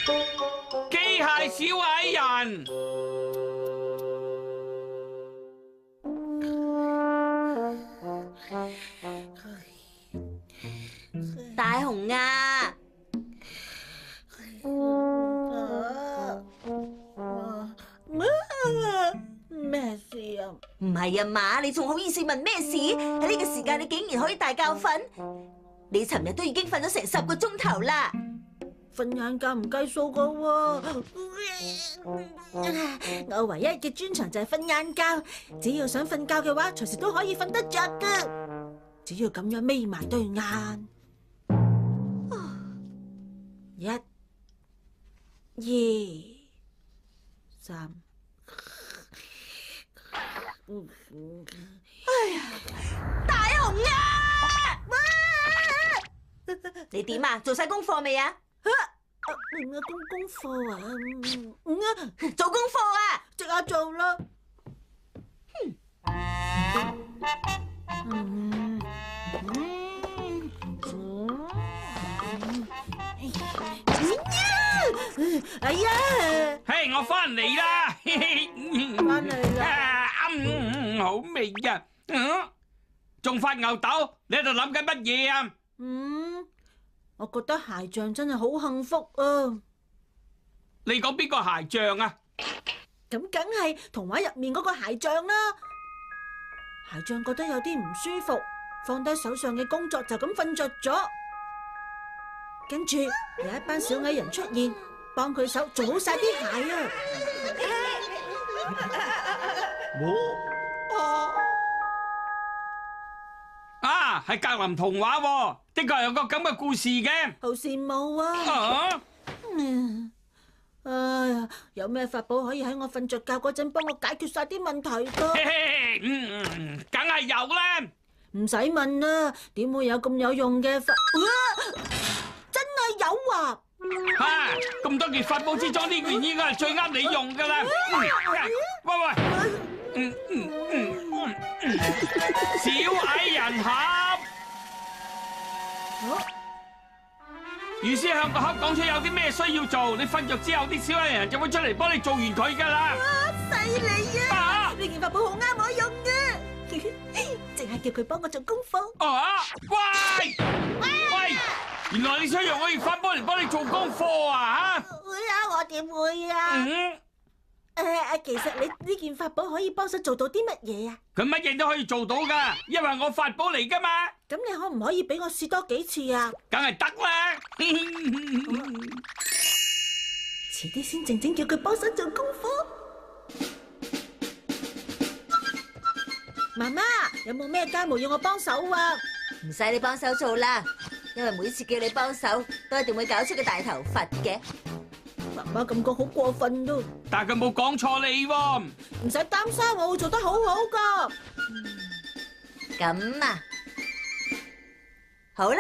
機械小矮人。大雄啊！咩事啊？唔係啊嘛，你仲好意思問咩事？喺呢個時間你竟然可以大覺瞓？你尋日都已經瞓咗成10個鐘頭啦。瞓晏覺唔計數噶喎。我唯一嘅專長就係瞓晏覺，只要想瞓覺嘅話，隨時都可以瞓得着噶。只要咁樣眯埋對眼，1、2、3。哎呀，大雄啊！你點啊？做晒功課未啊？功課啊？做功課啊！即刻做啦！哎呀！嘿，我翻嚟啦！翻嚟啦！好味啊！仲發牛豆？你喺度諗緊乜嘢啊？我覺得鞋匠真係好幸福啊！你講邊個鞋匠啊？咁梗係童話入面嗰個鞋匠啦。鞋匠覺得有啲唔舒服，放低手上嘅工作就咁瞓着咗。跟住有一班小矮人出現，幫佢手做好晒啲鞋啊！啊，係格林童話喎，的確有個咁嘅故事嘅。好羨慕啊！哎呀，有咩法寶可以喺我瞓着覺嗰陣幫我解決晒啲問題㗎？梗係有啦。唔使問啦，點會有咁有用嘅法？真係有啊！咁多件法寶之中，呢件應該係最啱你用噶啦。喂，小矮人盒。預先向個盒講出有啲咩需要做，你瞓着之後，啲小矮人就會出嚟幫你做完佢噶啦。犀利啊！呢件法寶好啱我用嘅，淨係叫佢幫我做功課。喂！原來你想用我件法寶嚟幫你做功課啊？會啊，我點會啊？其實你呢件法寶可以幫手做到啲乜嘢啊？佢乜嘢都可以做到噶，因為我法寶嚟噶嘛。咁你可唔可以俾我試多幾次啊？梗係得啦。遲啲先靜靜叫佢幫手做功課。媽媽，有冇咩家務要我幫手啊？唔使你幫手做啦，因為每次叫你幫手，都一定會搞出個大頭佛嘅。媽媽咁講好過分咯。但係佢冇講錯你喎。唔使擔心，我會做得好好噶。咁啊，好啦，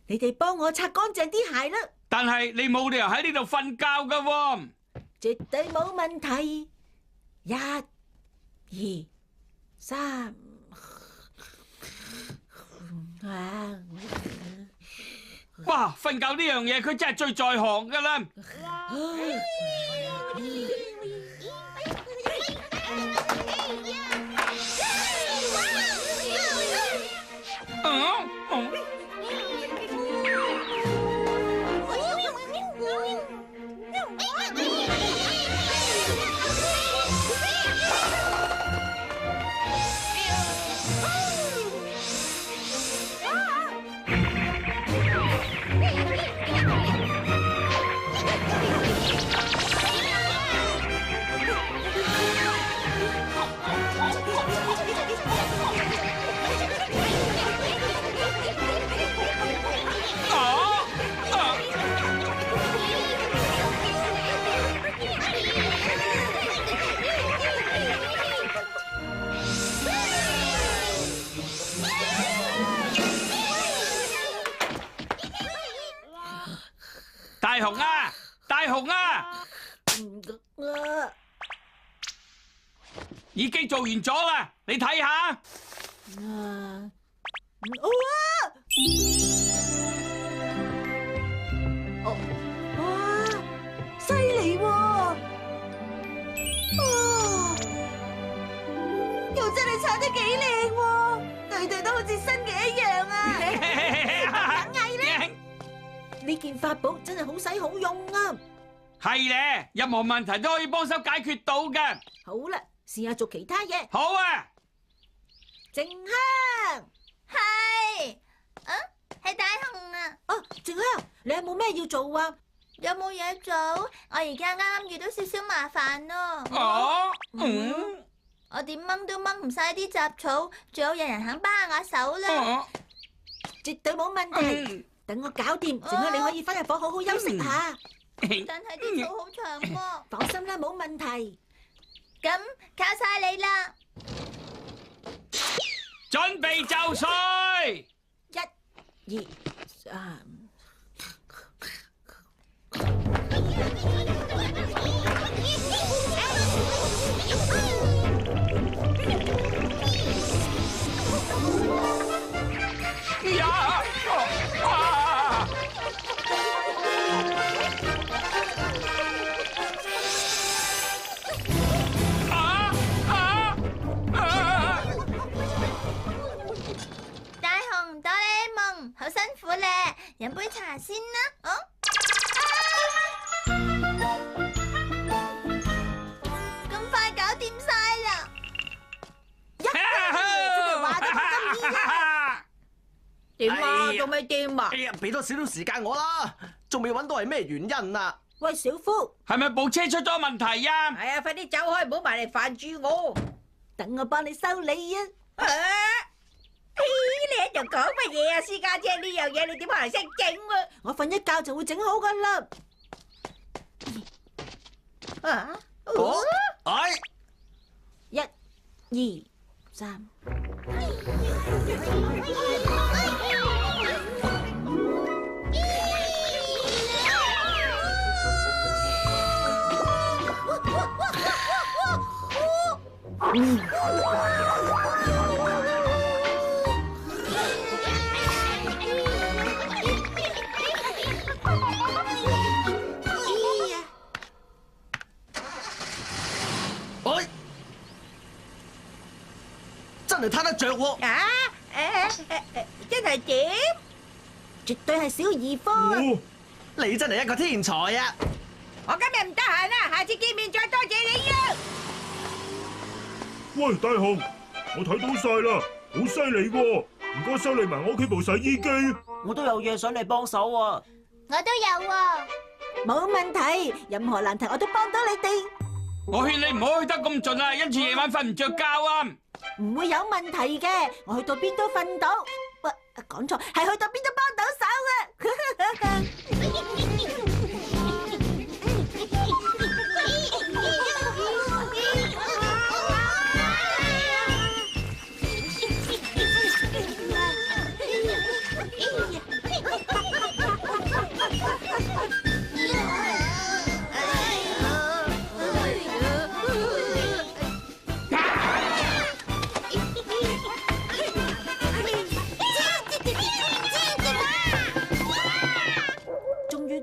你哋幫我擦乾淨啲鞋啦。但係你冇理由喺呢度瞓覺噶喎。絕對冇問題。1、2、3。哇！瞓覺呢樣嘢佢真係最在行噶啦。大雄啊，大雄啊，已經做完咗啦，你睇下。哇，犀利喎！哇，又真係擦得幾靚喎，對對都好似新嘅一樣啊！梗係啦，呢件法寶真係好使好用啊！係咧，任何問題都可以幫手解決到嘅。好啦，試下做其他嘢。好啊，靜香，係，係大雄啊！哦，靜香，你有冇咩要做啊？有冇嘢做？我而家啱啱遇到少少麻煩咯。哦，我點掹都掹唔晒啲雜草，最好有人肯幫下我手啦。絕對冇問題。等我搞掂，靜香你可以翻入房好好休息下。但係啲草好長喎。放心啦，冇問題。咁靠晒你啦！準備就緒。 1、2、3。大雄，哆啦 A 夢，好辛苦咧，飲杯茶先啦。咁快搞掂晒啦！點啊？仲未掂啊？哎呀，俾多少少時間我啦，仲未揾到係咩原因啊？喂，小夫，係咪部車出咗問題啊？係啊，快啲走開，唔好埋嚟煩住我。等我幫你修理啊！你喺度講乜嘢啊？私家車呢樣嘢你點可能識整啊？我瞓一覺就會整好噶啦。啊？哦，哎， 1、2、3。哎，真係攤得着喎！啊？真係點？絕對係小兒科啊！你真係一個天才啊！我今日唔得閒啦，下次見面再多謝你啊！喂，大雄，我睇到晒啦，好犀利喎！唔該修理埋我屋企部洗衣機。我都有嘢想你幫手啊！我都有喎。冇問題，任何難題我都幫到你哋，我勸你唔好去得咁盡啊，因住夜晚瞓唔着覺啊！唔會有問題嘅。我去到邊都瞓到。喂，講錯，係去到邊都幫到手啊！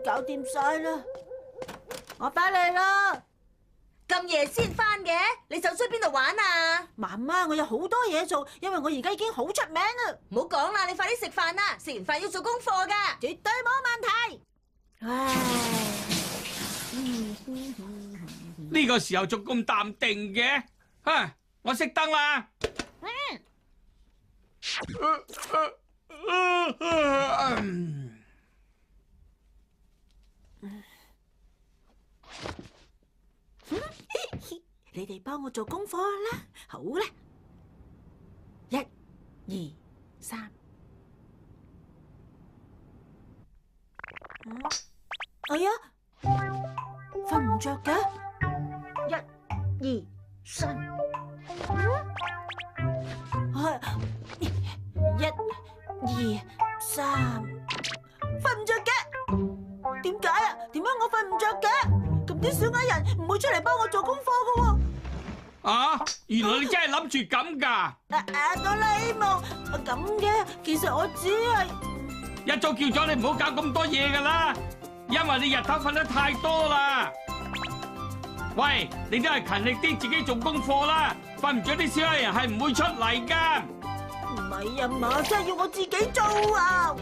搞掂晒啦，我翻嚟啦。咁夜先翻嘅，你走出邊度玩啊？媽媽，我有好多嘢做，因為我而家已經好出名啦。唔好講啦，你快啲食飯啦，食完飯要做功課噶。絕對冇問題。唉，呢個時候仲咁淡定嘅，吓，我熄燈啦。你哋幫我做功課啦，好啦，1、2、3。哎呀，瞓唔着嘅，1、2、3。1、2、3，瞓唔着嘅。點解啊？點解我瞓唔着嘅？咁啲小矮人唔會出嚟幫我做功課㗎喎。啊！原來你真係諗住咁㗎！哆啦 A 夢咁嘅，其實我只係一早叫咗你唔好搞咁多嘢㗎啦，因為你日頭瞓得太多啦。喂，你都係勤力啲，自己做功課啦。瞓唔着啲小矮人係唔會出嚟㗎。唔係啊嘛，真係要我自己做啊！